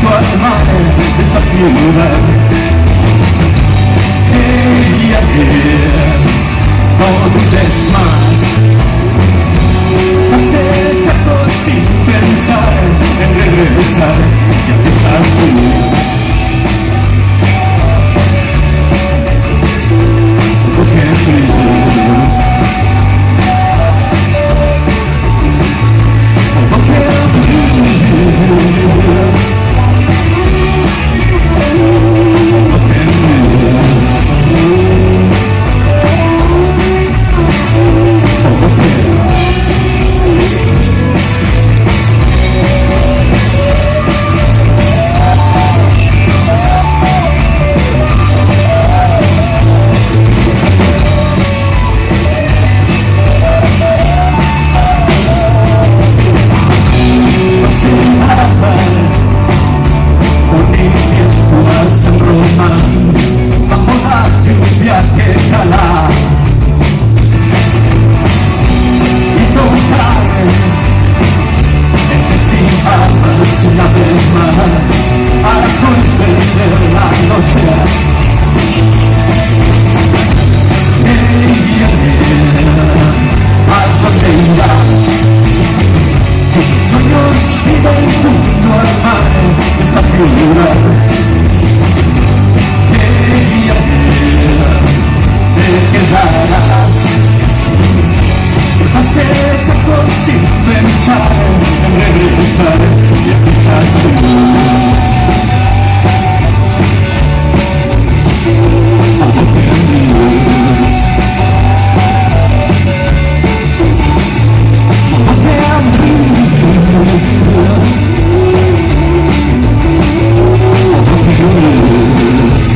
junto al mar de esta ciudad. No dudes más, has echado sin pensar en regresar, y aquí estás tú. Porque fríos, porque fríos. Una vez más a las golpes de la noche. ¿A dónde irás? Si tus sueños viven junto al mar de esta ciudad, te quedarás. Has echado sin pensar en regresar, y aquí estás tú. Como perdidos, como perdidos, como perdidos, como perdidos.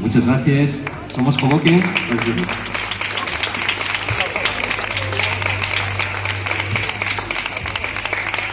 Muchas gracias. Somos Hoboken.